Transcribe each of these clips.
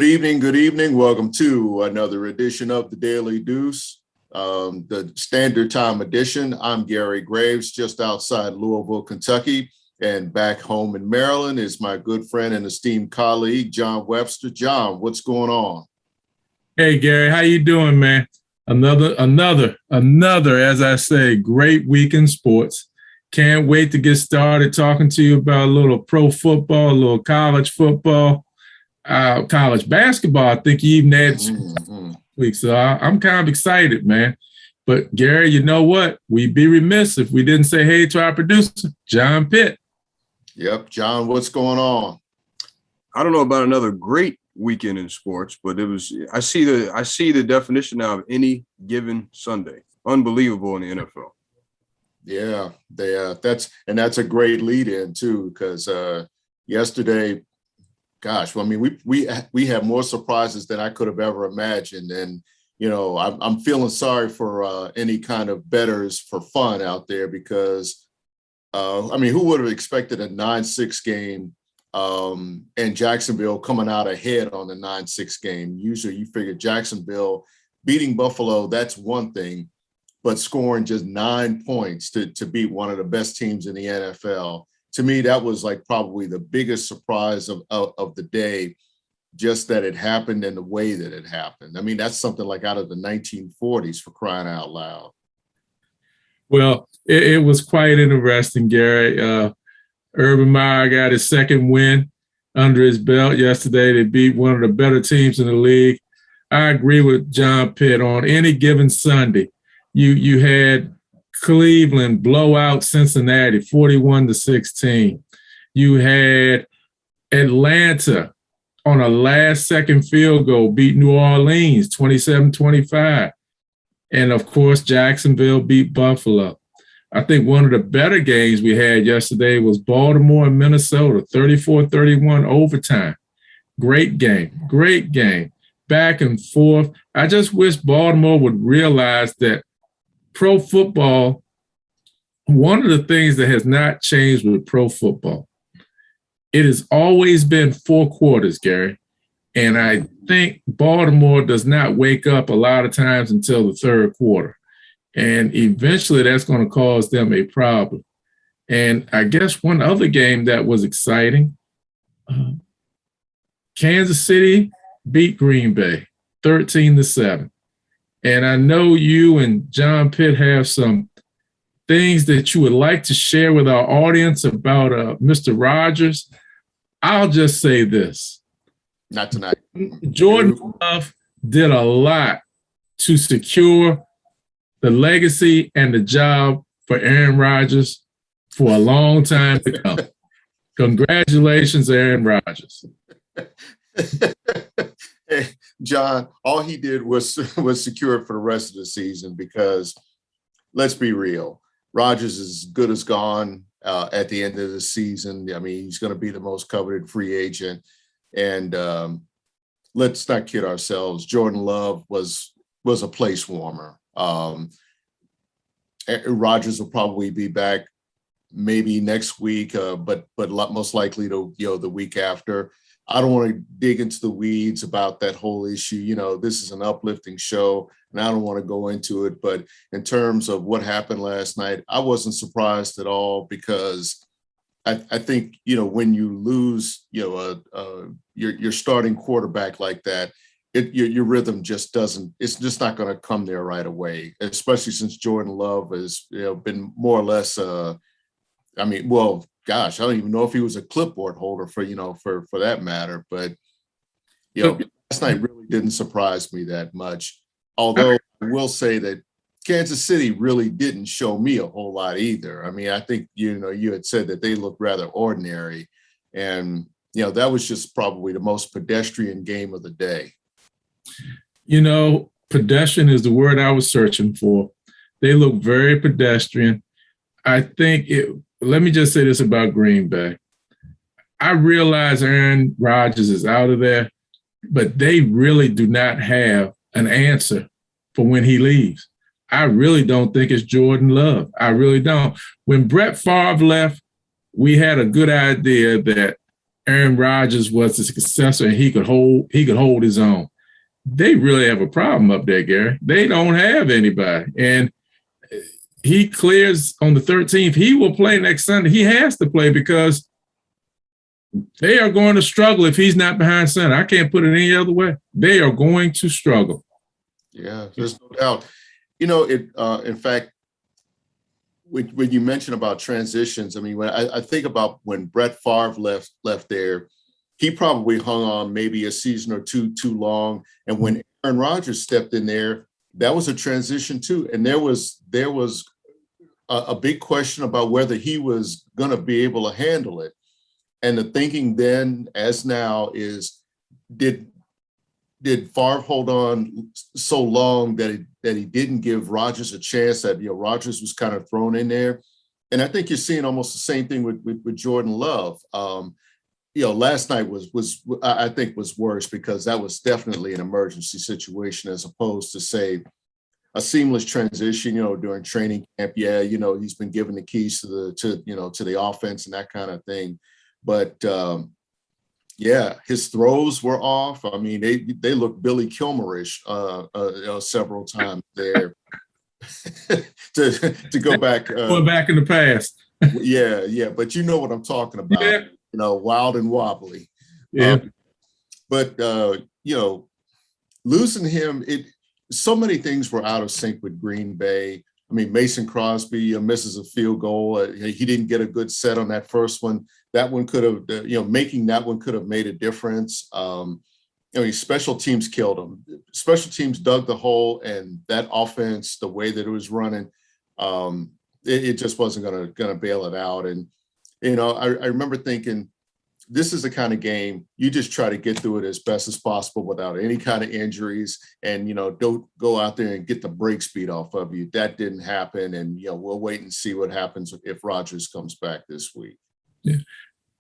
Good evening. Good evening. Welcome to another edition of the Daily Deuce, the Standard Time edition. I'm Gary Graves, just outside Louisville, Kentucky, and back home in Maryland is my good friend and esteemed colleague, John Webster. John, what's going on? Hey, Gary, how you doing, man? Another, as I say, great week in sports. Can't wait to get started talking to you about a little pro football, a little college football. College basketball, I think you even had week. So I'm kind of excited, man. But Gary, you know what? We'd be remiss if we didn't say hey to our producer, John Pitt. Yep, John, what's going on? I don't know about another great weekend in sports, but it was. I see the definition now of any given Sunday. Unbelievable in the NFL. Yeah, that's a great lead in too, because yesterday. Gosh, well, I mean, we have more surprises than I could have ever imagined, and you know, I'm feeling sorry for any kind of bettors for fun out there because, I mean, who would have expected a 9-6 game and Jacksonville coming out ahead on the 9-6 game? Usually, you figure Jacksonville beating Buffalo, that's one thing, but scoring just 9 points to beat one of the best teams in the NFL. To me, that was like probably the biggest surprise of the day, just that it happened and the way that it happened. I mean, that's something like out of the 1940s, for crying out loud. Well, it was quite interesting, Gary. Urban Meyer got his second win under his belt yesterday. They beat one of the better teams in the league. I agree with John Pitt. On any given Sunday, you had Cleveland blow out Cincinnati 41-16. You had Atlanta on a last-second field goal beat New Orleans 27-25. And, of course, Jacksonville beat Buffalo. I think one of the better games we had yesterday was Baltimore and Minnesota, 34-31 overtime. Great game, back and forth. I just wish Baltimore would realize that pro football, one of the things that has not changed with pro football, it has always been 4 quarters, Gary. And I think Baltimore does not wake up a lot of times until the third quarter. And eventually that's going to cause them a problem. And I guess one other game that was exciting, Kansas City beat Green Bay 13-7. And I know you and John Pitt have some things that you would like to share with our audience about Mr. Rodgers. I'll just say this. Not tonight. Jordan Love did a lot to secure the legacy and the job for Aaron Rodgers for a long time to come. Congratulations, Aaron Rodgers. Hey, John, all he did was secure it for the rest of the season because, let's be real, Rodgers is good as gone at the end of the season. I mean, he's going to be the most coveted free agent. And let's not kid ourselves. Jordan Love was a place warmer. Rodgers will probably be back maybe next week, but most likely the week after. I don't want to dig into the weeds about that whole issue. You know, this is an uplifting show, and I don't want to go into it. But in terms of what happened last night, I wasn't surprised at all because I think, you know, when you lose, you know, your starting quarterback like that, your rhythm just doesn't. It's just not going to come there right away. Especially since Jordan Love has, you know, been more or less. Gosh, I don't even know if he was a clipboard holder for that matter. But, you know, last night really didn't surprise me that much. Although I will say that Kansas City really didn't show me a whole lot either. I mean, I think, you know, you had said that they looked rather ordinary. And, you know, that was just probably the most pedestrian game of the day. You know, pedestrian is the word I was searching for. They look very pedestrian. I think let me just say this about Green Bay. I realize Aaron Rodgers is out of there, but they really do not have an answer for when he leaves. I really don't think it's Jordan Love. I really don't. When Brett Favre left, we had a good idea that Aaron Rodgers was the successor and he could hold his own. They really have a problem up there, Gary. They don't have anybody. And he clears on the 13th. He will play next Sunday. He has to play because they are going to struggle if he's not behind center. I can't put it any other way. They are going to struggle. Yeah, there's no doubt. You know, in fact, when you mention about transitions, I mean, when I think about when Brett Favre left there, he probably hung on maybe a season or two too long. And when Aaron Rodgers stepped in there, that was a transition too. And there was a big question about whether he was going to be able to handle it. And the thinking then, as now, is did Favre hold on so long that he didn't give Rodgers a chance? That Rodgers was kind of thrown in there, and I think you're seeing almost the same thing with Jordan Love. Last night was I think was worse because that was definitely an emergency situation as opposed to say a seamless transition. During training camp, he's been given the keys to the offense and that kind of thing, but. Yeah, his throws were off. I mean, they looked Billy Kilmer-ish several times there. to go back, going back in the past. yeah, but you know what I'm talking about. Yeah. Wild and wobbly. Yeah. But losing him, so many things were out of sync with Green Bay. I mean, Mason Crosby misses a field goal. He didn't get a good set on that first one. That one could have, making that one could have made a difference. Special teams killed him. Special teams dug the hole, and that offense, the way that it was running, it just wasn't gonna bail it out. And I remember thinking, this is the kind of game you just try to get through it as best as possible without any kind of injuries, and don't go out there and get the brakes beat off of you. That didn't happen, and we'll wait and see what happens if Rodgers comes back this week. Yeah.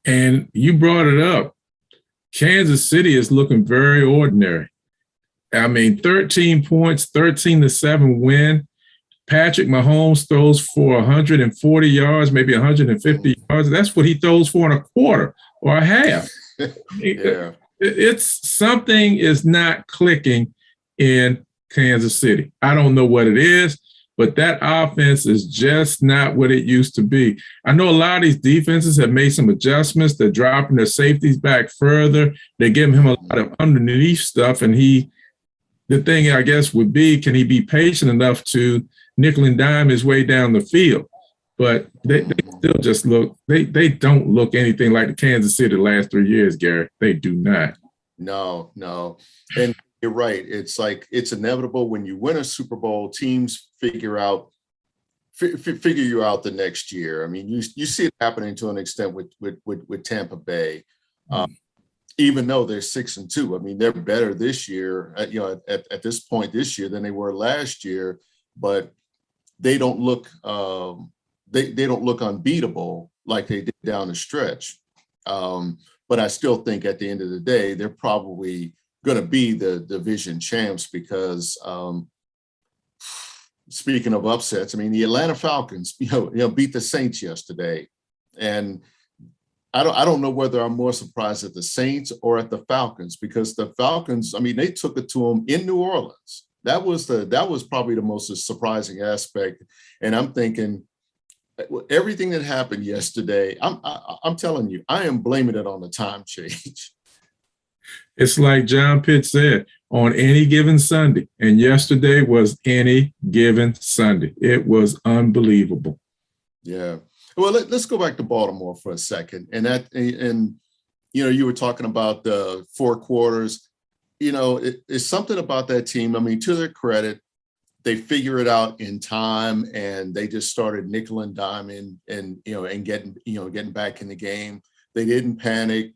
And you brought it up. Kansas City is looking very ordinary. I mean, 13 points, 13-7 win. Patrick Mahomes throws for 140 yards, maybe 150 yards. That's what he throws for in a quarter or a half. Yeah. It's something is not clicking in Kansas City. I don't know what it is, but that offense is just not what it used to be. I know a lot of these defenses have made some adjustments. They're dropping their safeties back further. They're giving him a lot of underneath stuff. And the thing, I guess, would be, can he be patient enough to nickel and dime his way down the field? But they still just they don't look anything like the Kansas City the last 3 years, Gary. They do not. No. And you're right. It's like, it's inevitable when you win a Super Bowl, teams figure you out the next year. I mean, you see it happening to an extent with Tampa Bay, even though they're 6-2. I mean, they're better this year, at this point this year than they were last year, but they don't look they don't look unbeatable like they did down the stretch. But I still think at the end of the day, they're probably going to be the division champs because speaking of upsets, I mean, the Atlanta Falcons, beat the Saints yesterday. And I don't know whether I'm more surprised at the Saints or at the Falcons, because the Falcons, I mean, they took it to them in New Orleans. That was probably the most surprising aspect. And I'm thinking, everything that happened yesterday, I'm telling you, I am blaming it on the time change. It's like John Pitt said, on any given Sunday. And yesterday was any given Sunday. It was unbelievable. Yeah. Well, let's go back to Baltimore for a second. And you were talking about the 4 quarters. It's something about that team. I mean, to their credit, they figure it out in time, and they just started nickel and diming and getting back in the game. They didn't panic.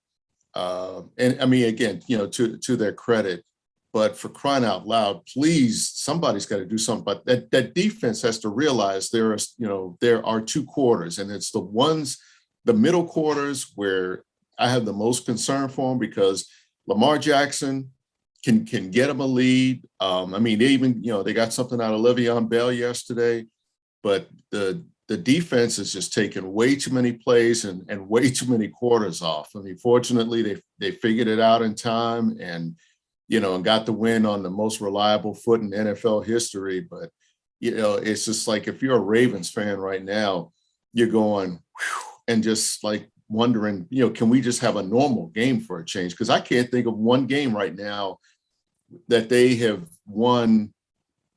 And I mean, again, to their credit, but for crying out loud, please, somebody's got to do something. But that defense has to realize there are 2 quarters, and it's the middle quarters where I have the most concern for them, because Lamar Jackson can get them a lead. I mean, they got something out of Le'Veon Bell yesterday, but the the defense is just taking way too many plays and way too many quarters off. I mean, fortunately, they figured it out in time and, and got the win on the most reliable foot in NFL history. But, it's just like if you're a Ravens fan right now, you're going and just like wondering, can we just have a normal game for a change? Because I can't think of one game right now that they have won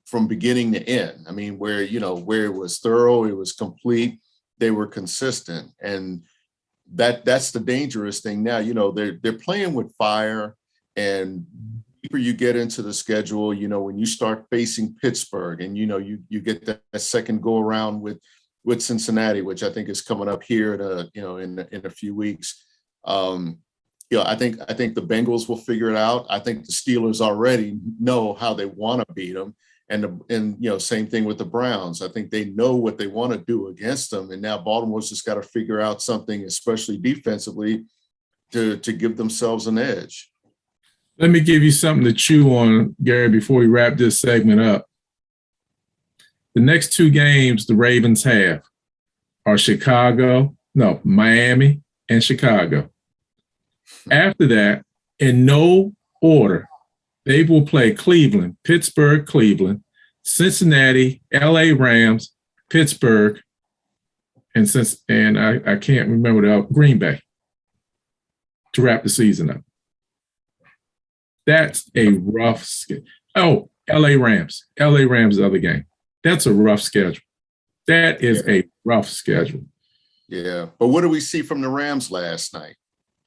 from beginning to end. I mean, where it was thorough, it was complete, they were consistent. And that's the dangerous thing now. They're playing with fire, and the deeper you get into the schedule, when you start facing Pittsburgh and you get that second go around with Cincinnati, which I think is coming up here in a few weeks. I think the Bengals will figure it out. I think the Steelers already know how they want to beat them. And same thing with the Browns. I think they know what they want to do against them. And now Baltimore's just got to figure out something, especially defensively, to give themselves an edge. Let me give you something to chew on, Gary, before we wrap this segment up. The next two games the Ravens have are Miami and Chicago. After that, in no order, they will play Cleveland, Pittsburgh, Cleveland, Cincinnati, LA Rams, Pittsburgh, and I can't remember Green Bay to wrap the season up. That's a rough schedule. Oh, LA Rams. LA Rams, the other game. That's a rough schedule. That is a rough schedule. Yeah. But what do we see from the Rams last night?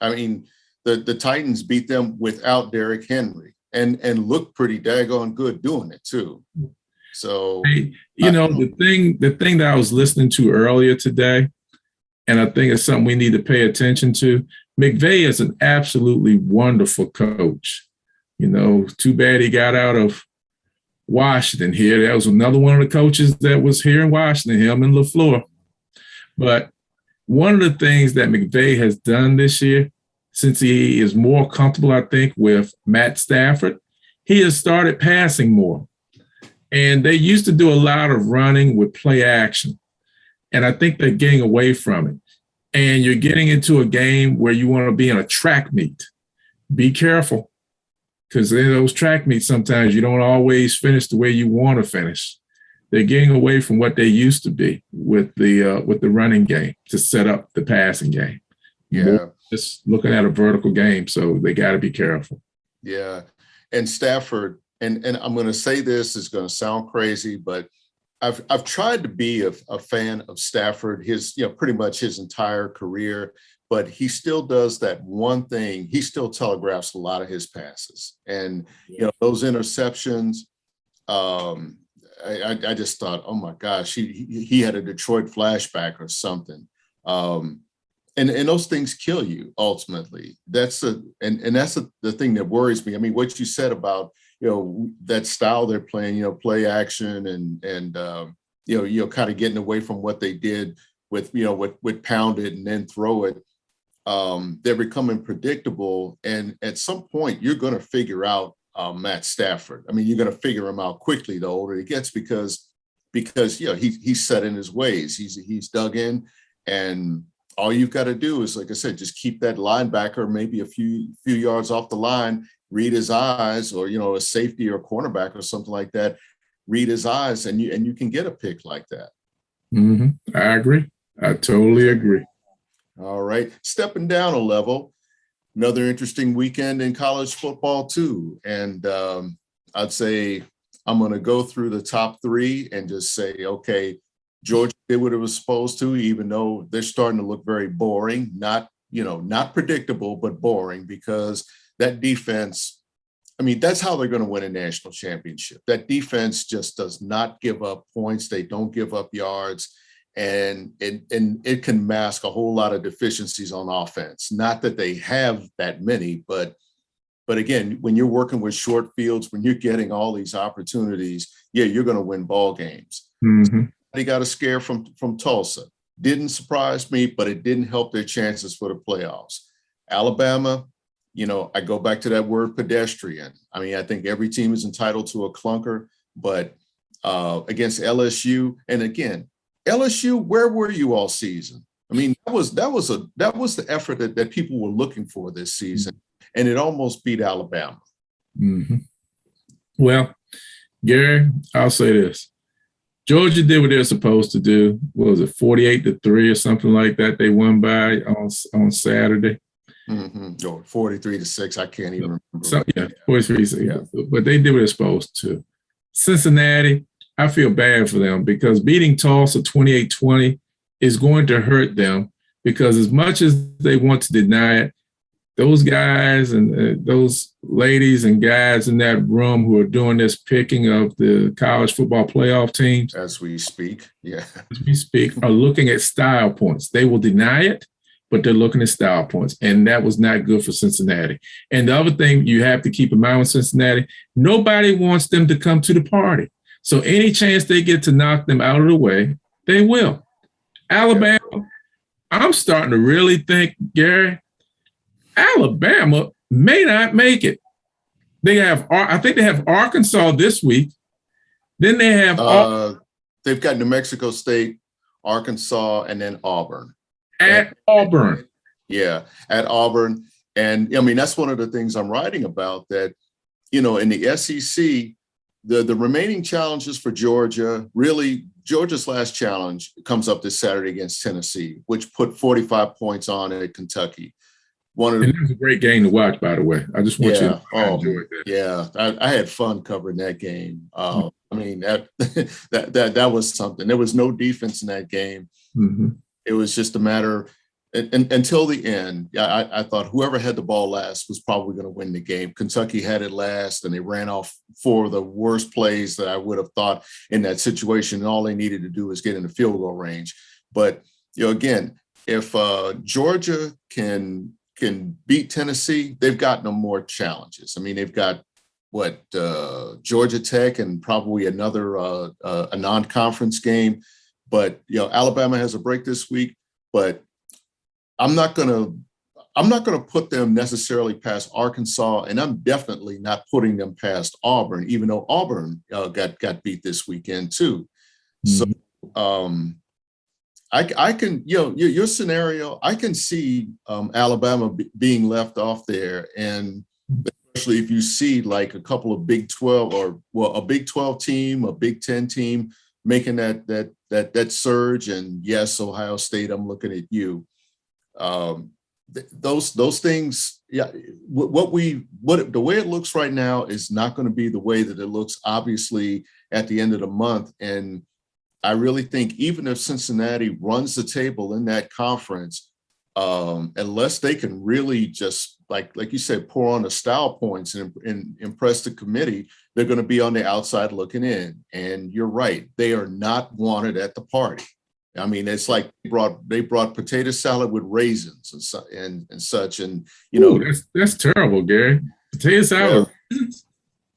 I mean, the Titans beat them without Derrick Henry and looked pretty daggone good doing it too. So, hey, the thing that I was listening to earlier today, and I think it's something we need to pay attention to. McVay is an absolutely wonderful coach. Too bad he got out of Washington here. That was another one of the coaches that was here in Washington, him and LaFleur. But one of the things that McVay has done this year, since he is more comfortable, I think, with Matt Stafford, he has started passing more. And they used to do a lot of running with play action. And I think they're getting away from it. And you're getting into a game where you want to be in a track meet. Be careful, because in those track meets, sometimes you don't always finish the way you want to finish. They're getting away from what they used to be with the running game to set up the passing game. Yeah. Just looking at a vertical game, so they got to be careful. Yeah. And Stafford, and I'm going to say this, is going to sound crazy, but I've tried to be a fan of Stafford his pretty much his entire career, but he still does that one thing. He still telegraphs a lot of his passes, and those interceptions. I just thought, oh my gosh, he had a Detroit flashback or something. And those things kill you ultimately. That's the thing that worries me. I mean, what you said about that style they're playing, play action and kind of getting away from what they did with pound it and then throw it. They're becoming predictable, and at some point you're going to figure out Matt Stafford. I mean, you're going to figure him out quickly the older he gets because he's set in his ways. He's dug in, and all you've got to do is, like I said, just keep that linebacker maybe a few yards off the line, read his eyes, or a safety or cornerback or something like that. Read his eyes, and you can get a pick like that. Mm-hmm. I agree. I totally agree. All right, stepping down a level. Another interesting weekend in college football too, and I'd say I'm going to go through the top three and just say, okay, Georgia did what it was supposed to, even though they're starting to look very boring, not predictable, but boring, because that defense, I mean, that's how they're going to win a national championship. That defense just does not give up points. They don't give up yards, and it can mask a whole lot of deficiencies on offense. Not that they have that many, but again, when you're working with short fields, when you're getting all these opportunities, you're going to win ball games. Mm-hmm. They got a scare from Tulsa. Didn't surprise me, but it didn't help their chances for the playoffs. Alabama, I go back to that word pedestrian. I mean, I think every team is entitled to a clunker, but against LSU, and again, LSU, where were you all season? I mean, that was the effort that people were looking for this season, and it almost beat Alabama. Mm-hmm. Well, Gary, I'll say this. Georgia did what they're supposed to do. What was it, 48-3 or something like that? They won by on Saturday. Mm-hmm. Or 43-6. I can't even remember. So, yeah, 43-6. Yeah. But they did what they're supposed to. Cincinnati, I feel bad for them because beating Tulsa 28-20 is going to hurt them because as much as they want to deny it, those guys and those ladies and guys in that room who are doing this picking of the college football playoff teams as we speak, are looking at style points. They will deny it, but they're looking at style points, and that was not good for Cincinnati. And the other thing you have to keep in mind with Cincinnati, nobody wants them to come to the party. So any chance they get to knock them out of the way, they will. Alabama, I'm starting to really think, Gary, Alabama may not make it. I think they have Arkansas this week. Then they have they've got New Mexico State, Arkansas, and then Auburn. Auburn. Yeah, at Auburn. And I mean, that's one of the things I'm writing about, that, in the SEC, the remaining challenges for Georgia, really Georgia's last challenge comes up this Saturday against Tennessee, which put 45 points on at Kentucky. And it was a great game to watch, by the way. I just want you to enjoy that. Yeah, I had fun covering that game. I mean, that was something. There was no defense in that game. Mm-hmm. It was just a matter until the end. I thought whoever had the ball last was probably going to win the game. Kentucky had it last, and they ran off 4 of the worst plays that I would have thought in that situation. And all they needed to do was get in the field goal range. But again, if Georgia can beat Tennessee, they've got no more challenges. I mean, they've got Georgia Tech and probably another a non-conference game. But Alabama has a break this week. But I'm not gonna put them necessarily past Arkansas, and I'm definitely not putting them past Auburn, even though Auburn got beat this weekend too. Mm-hmm. So I can, your scenario, I can see Alabama being left off there, and especially if you see like a couple of Big 12 a Big 12 team, a Big 10 team making that surge. And yes, Ohio State, I'm looking at you. Those things, yeah. The way it looks right now is not going to be the way that it looks, obviously, at the end of the month. And I really think even if Cincinnati runs the table in that conference, unless they can really just, like you said, pour on the style points and impress the committee, they're going to be on the outside looking in. And you're right, they are not wanted at the party. I mean, it's like they brought potato salad with raisins and such, and that's terrible, Gary. Potato salad. Yeah.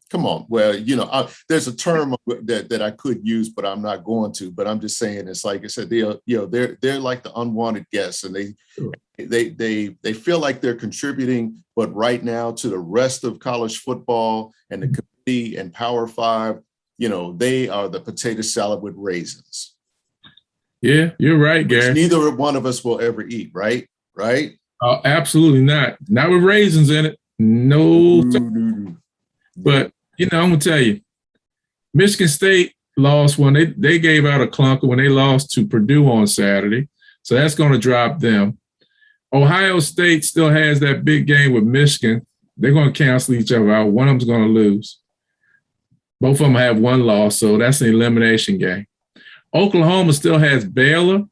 Come on. Well, there's a term that I could use, but I'm not going to. But I'm just saying, it's like I said, they're like the unwanted guests, and they feel like they're contributing, but right now to the rest of college football and the committee and Power 5, they are the potato salad with raisins. Yeah, you're right, Gary. Which neither one of us will ever eat, right? Right? Absolutely not. Not with raisins in it. No. But I'm gonna tell you, Michigan State lost one. They gave out a clunker when they lost to Purdue on Saturday, so that's going to drop them. Ohio State still has that big game with Michigan. They're going to cancel each other out. One of them's going to lose. Both of them have one loss, so that's an elimination game. Oklahoma still has Baylor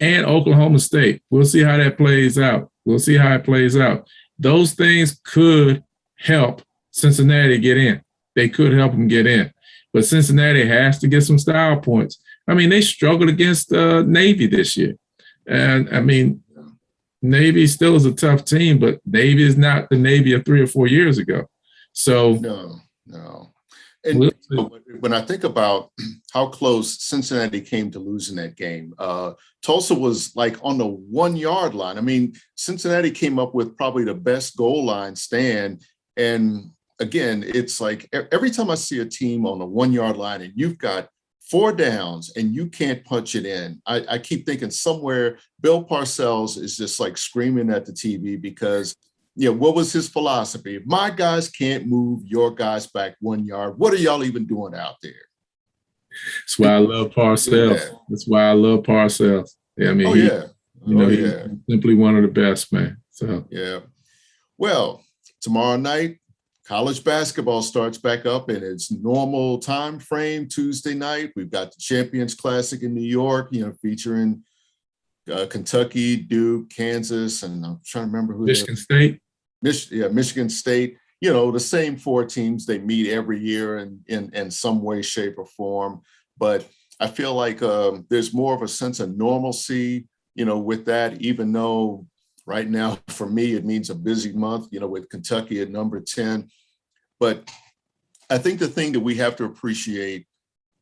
and Oklahoma State. We'll see how that plays out. Those things could help Cincinnati get in. They could help them get in. But Cincinnati has to get some style points. I mean, they struggled against Navy this year. And, I mean, Navy still is a tough team, but Navy is not the Navy of 3 or 4 years ago. So no. And when I think about how close Cincinnati came to losing that game, Tulsa was like on the 1 yard line. I mean, Cincinnati came up with probably the best goal line stand. And again, it's like every time I see a team on the 1 yard line and you've got 4 downs and you can't punch it in. I keep thinking somewhere Bill Parcells is just like screaming at the TV because, what was his philosophy? If my guys can't move your guys back 1 yard, what are y'all even doing out there? That's why I love Parcells. That's why I love Parcells. Yeah, I mean, he's simply one of the best, man. So yeah. Well, tomorrow night, college basketball starts back up in its normal time frame. Tuesday night, we've got the Champions Classic in New York, featuring Kentucky, Duke, Kansas, and I'm trying to remember who. Michigan State. Michigan State. The same 4 teams. They meet every year in some way, shape, or form. But I feel like there's more of a sense of normalcy, with that, even though right now, for me, it means a busy month, with Kentucky at number 10. But I think the thing that we have to appreciate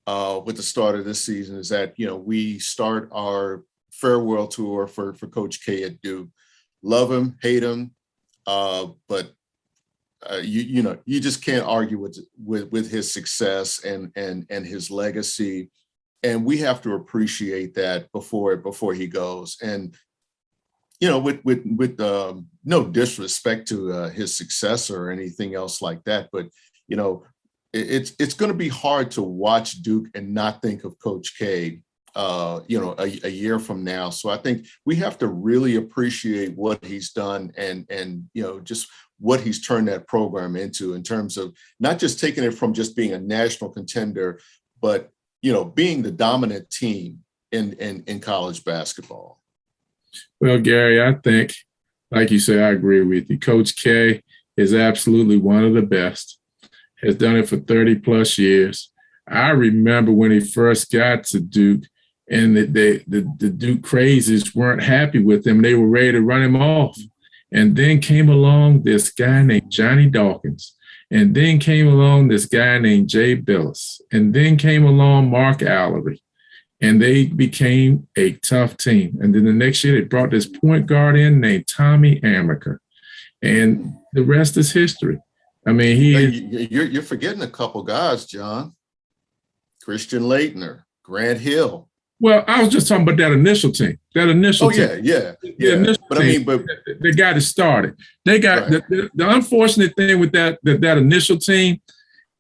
with the start of this season is that, we start our farewell tour for Coach K at Duke. Love him, hate him, but you just can't argue with his success and his legacy. And we have to appreciate that before he goes. And with no disrespect to his successor or anything else like that, but it's going to be hard to watch Duke and not think of Coach K, a year from now. So I think we have to really appreciate what he's done and just what he's turned that program into in terms of not just taking it from just being a national contender, but being the dominant team in college basketball. Well, Gary, I think, like you say, I agree with you. Coach K is absolutely one of the best, has done it for 30 plus years. I remember when he first got to Duke and the Duke crazies weren't happy with him. They were ready to run him off. And then came along this guy named Johnny Dawkins. And then came along this guy named Jay Billis. And then came along Mark Allery. And they became a tough team. And then the next year, they brought this point guard in named Tommy Amaker. And the rest is history. I mean, you're forgetting a couple guys, John. Christian Laettner, Grant Hill. Well, I was just talking about that initial team. That initial team. Yeah. But I mean, they got it started. They got right. The unfortunate thing with that initial team,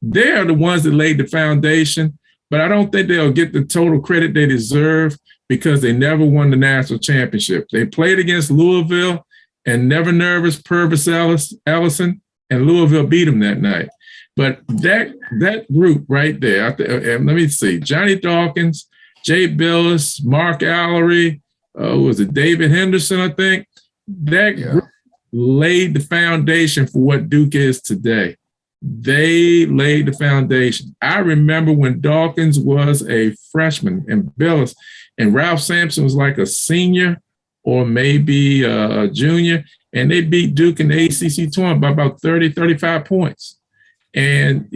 they're the ones that laid the foundation. But I don't think they'll get the total credit they deserve because they never won the national championship. They played against Louisville and Never Nervous Purvis Ellison, and Louisville beat them that night. But that group right there, let me see, Johnny Dawkins, Jay Billis, Mark Allery, was it David Henderson, I think? That group laid the foundation for what Duke is today. They laid the foundation. I remember when Dawkins was a freshman and Billis and Ralph Sampson was like a senior or maybe a junior, and they beat Duke in the ACC tournament by about 30, 35 points. And,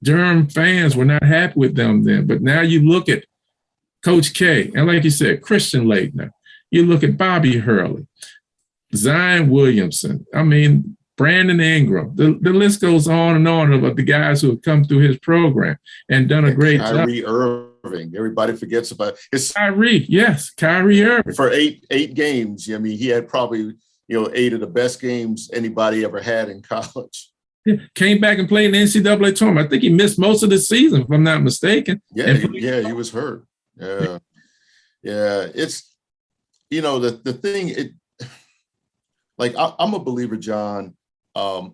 Durham fans were not happy with them then. But now you look at Coach K, and like you said, Christian Laettner. You look at Bobby Hurley, Zion Williamson. I mean, Brandon Ingram. The list goes on of the guys who have come through his program and done a great job. Kyrie Irving. Everybody forgets about it. Kyrie Irving. For eight games. I mean, he had probably 8 of the best games anybody ever had in college. Came back and played in the NCAA tournament. I think he missed most of the season, if I'm not mistaken. Yeah, he was hurt. Yeah. It's, the thing, I'm a believer, John,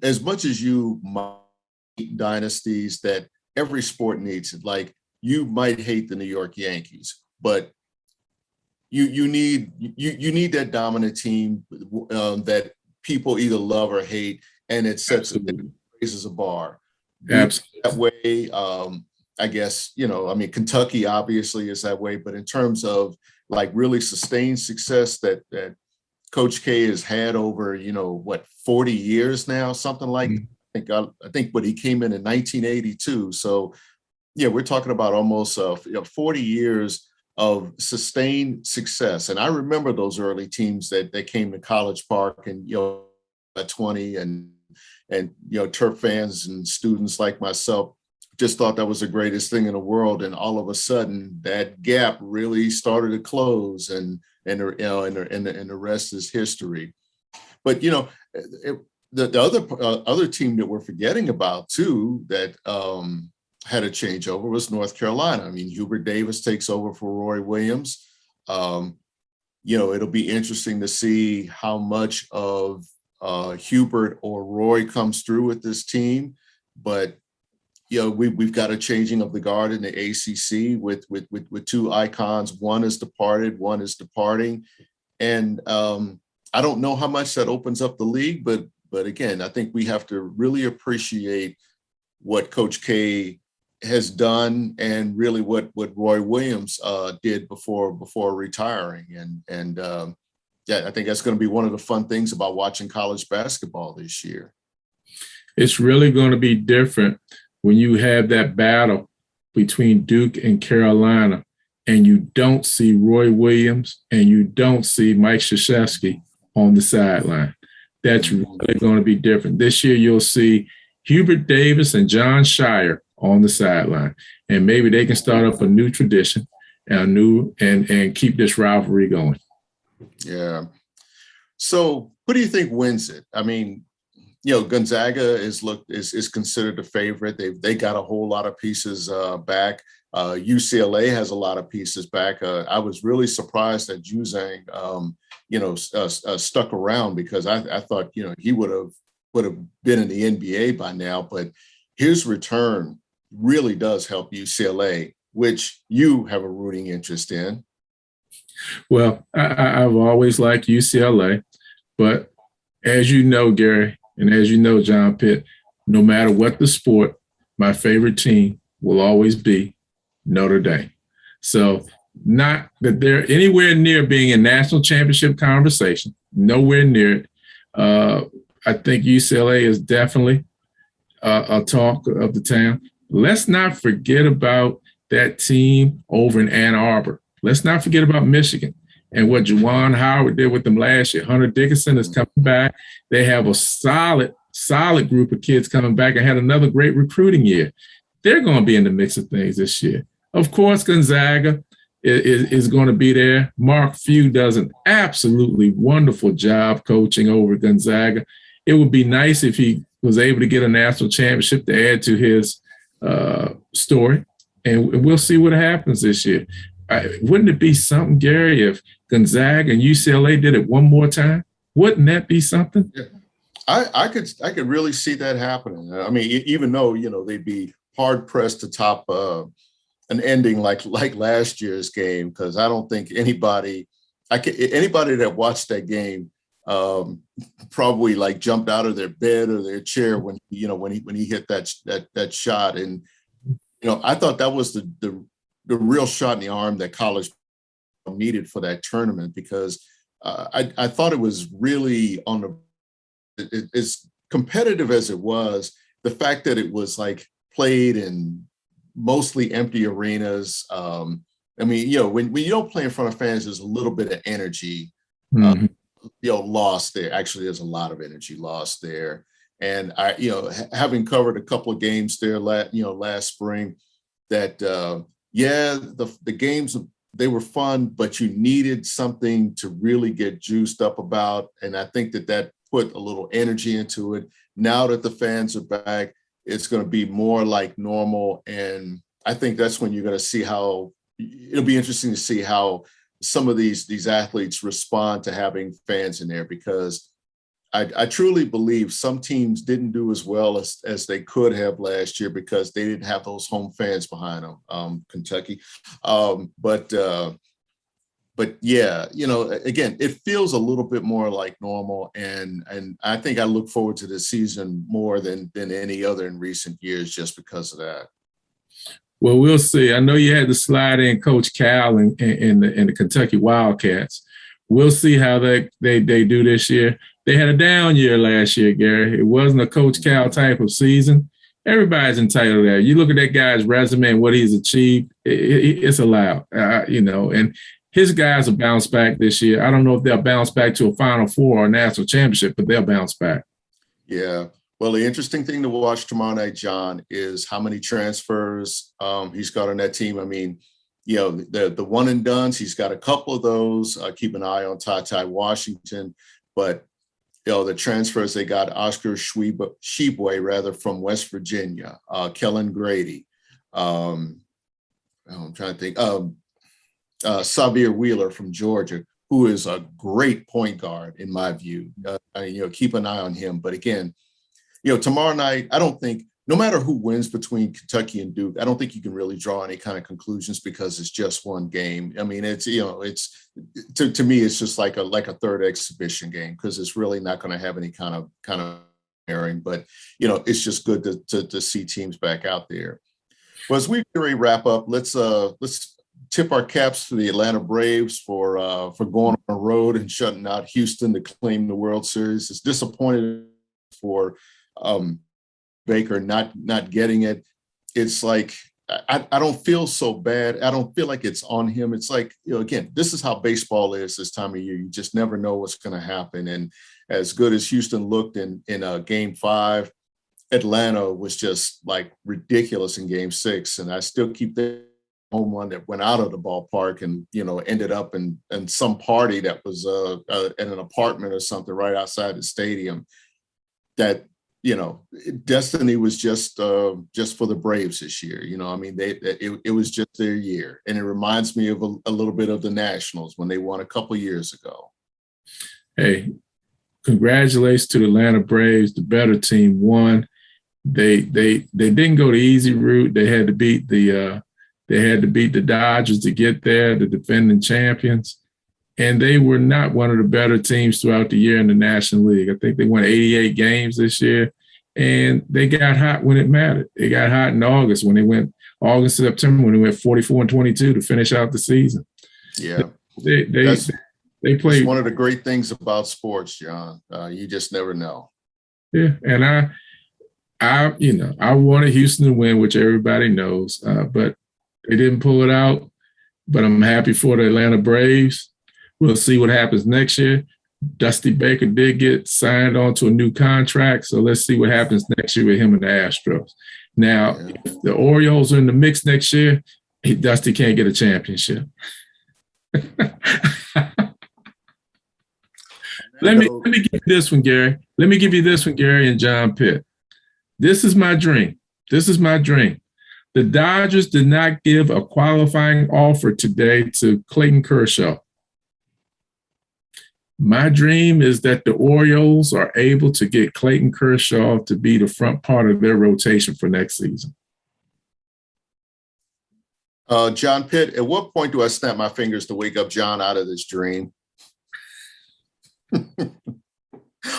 as much as you might hate dynasties that every sport needs it. Like you might hate the New York Yankees, but you need that dominant team that people either love or hate, and it raises a bar. Absolutely. That way, I guess, Kentucky obviously is that way, but in terms of like really sustained success that Coach K has had over, 40 years now, something like that. I think when he came in 1982. So yeah, we're talking about almost 40 years of sustained success. And I remember those early teams that came to College Park and, at 20 and Turf fans and students like myself just thought that was the greatest thing in the world. And all of a sudden that gap really started to close, and the rest is history. But, the other team that we're forgetting about too, that had a changeover, was North Carolina. I mean, Hubert Davis takes over for Roy Williams. It'll be interesting to see how much of Hubert or Roy comes through with this team. But we've got a changing of the guard in the ACC with two icons. One is departed, one is departing, and I don't know how much that opens up the league. But again, I think we have to really appreciate what Coach K has done, and really what Roy Williams did before retiring. And I think that's going to be one of the fun things about watching college basketball this year. It's really going to be different when you have that battle between Duke and Carolina, and you don't see Roy Williams and you don't see Mike Krzyzewski on the sideline. That's really going to be different. This year, you'll see Hubert Davis and John Shire on the sideline, and maybe they can start up a new tradition and keep this rivalry going. Yeah. So who do you think wins it? I mean, Gonzaga is considered the favorite. They got a whole lot of pieces back. UCLA has a lot of pieces back. I was really surprised that Juzang, stuck around, because I thought, he would have been in the NBA by now. But his return really does help UCLA, which you have a rooting interest in. Well, I've always liked UCLA, but as you know, Gary, and as you know, John Pitt, no matter what the sport, my favorite team will always be Notre Dame. So not that they're anywhere near being in national championship conversation, nowhere near it. I think UCLA is definitely a talk of the town. Let's not forget about that team over in Ann Arbor. Let's not forget about Michigan and what Juwan Howard did with them last year. Hunter Dickinson is coming back. They have a solid group of kids coming back and had another great recruiting year. They're going to be in the mix of things this year. Of course, Gonzaga is going to be there. Mark Few does an absolutely wonderful job coaching over Gonzaga. It would be nice if he was able to get a national championship to add to his story, and we'll see what happens this year. Wouldn't it be something, Gary, if Gonzaga and UCLA did it one more time? Wouldn't that be something? Yeah. I could really see that happening. I mean, even though they'd be hard pressed to top an ending like last year's game, because I don't think anybody that watched that game probably jumped out of their bed or their chair when he hit that shot. And I thought that was the real shot in the arm that college needed for that tournament, because I thought it was really as competitive as it was. The fact that it was played in mostly empty arenas. I mean, when you don't play in front of fans, there's a little bit of energy lost there. Actually, there's a lot of energy lost there. And having covered a couple of games there, last spring, that the games, they were fun, but you needed something to really get juiced up about. And I think that put a little energy into it. Now that the fans are back, it's going to be more like normal. And I think that's when you're going to see how it'll be interesting to see how some of these athletes respond to having fans in there, because I truly believe some teams didn't do as well as they could have last year because they didn't have those home fans behind them. Kentucky. But yeah, again, it feels a little bit more like normal. And I think I look forward to this season more than any other in recent years, just because of that. Well, we'll see. I know you had to slide in Coach Cal in the Kentucky Wildcats. We'll see how they do this year. They had a down year last year, Gary. It wasn't a Coach Cal type of season. Everybody's entitled to that. You look at that guy's resume and what he's achieved, it's allowed, and his guys will bounce back this year. I don't know if they'll bounce back to a Final Four or a national championship, but they'll bounce back. Yeah. Well, the interesting thing to watch tomorrow night, John, is how many transfers he's got on that team. I mean, the one and dones, he's got a couple of those. Keep an eye on Ty Washington, but the transfers, they got Oscar Sheboy, rather, from West Virginia, Kellen Grady. I'm trying to think. Xavier Wheeler from Georgia, who is a great point guard in my view. Keep an eye on him. But again, tomorrow night, I don't think, no matter who wins between Kentucky and Duke, I don't think you can really draw any kind of conclusions because it's just one game. I mean, it's to me, it's just like a third exhibition game because it's really not going to have any kind of airing. But it's just good to see teams back out there. Well, as we wrap up, let's tip our caps to the Atlanta Braves for going on the road and shutting out Houston to claim the World Series. It's disappointing for Baker not getting it. It's like I don't feel so bad. I don't feel like it's on him. It's like, again, this is how baseball is this time of year. You just never know what's going to happen. And as good as Houston looked in Game 5, Atlanta was just like ridiculous in Game 6. And I still keep the home run that went out of the ballpark and ended up in some party that was in an apartment or something right outside the stadium. That destiny was just for the Braves this year. I mean, it was just their year, and it reminds me of a little bit of the Nationals when they won a couple years ago. Hey, congratulations to the Atlanta Braves. The better team won. They didn't go the easy route. They had to beat the Dodgers to get there, the defending champions. And they were not one of the better teams throughout the year in the National League. I think they won 88 games this year, and they got hot when it mattered. They got hot in August August, September, when they went 44-22 to finish out the season. Yeah. They played. That's one of the great things about sports, John. You just never know. Yeah. And I wanted Houston to win, which everybody knows, but they didn't pull it out. But I'm happy for the Atlanta Braves. We'll see what happens next year. Dusty Baker did get signed on to a new contract, so let's see what happens next year with him and the Astros. Now, if the Orioles are in the mix next year, Dusty can't get a championship. Let me give you this one, Gary. Let me give you this one, Gary and John Pitt. This is my dream. The Dodgers did not give a qualifying offer today to Clayton Kershaw. My dream is that the Orioles are able to get Clayton Kershaw to be the front part of their rotation for next season. John Pitt, at what point do I snap my fingers to wake up John out of this dream?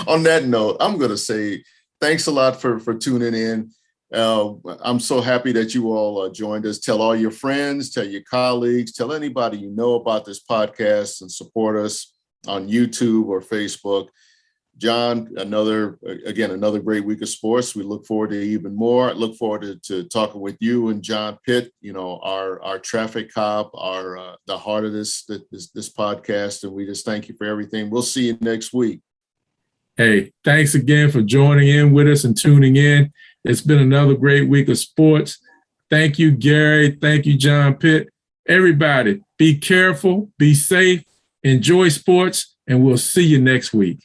On that note, I'm going to say thanks a lot for tuning in. I'm so happy that you all joined us. Tell all your friends, tell your colleagues, tell anybody you know about this podcast and support us on YouTube or Facebook. John, another great week of sports. We look forward to even more. I look forward to talking with you and John Pitt, our traffic cop, the heart of this podcast. And we just thank you for everything. We'll see you next week. Hey, thanks again for joining in with us and tuning in. It's been another great week of sports. Thank you, Gary. Thank you, John Pitt. Everybody, be careful, be safe, enjoy sports, and we'll see you next week.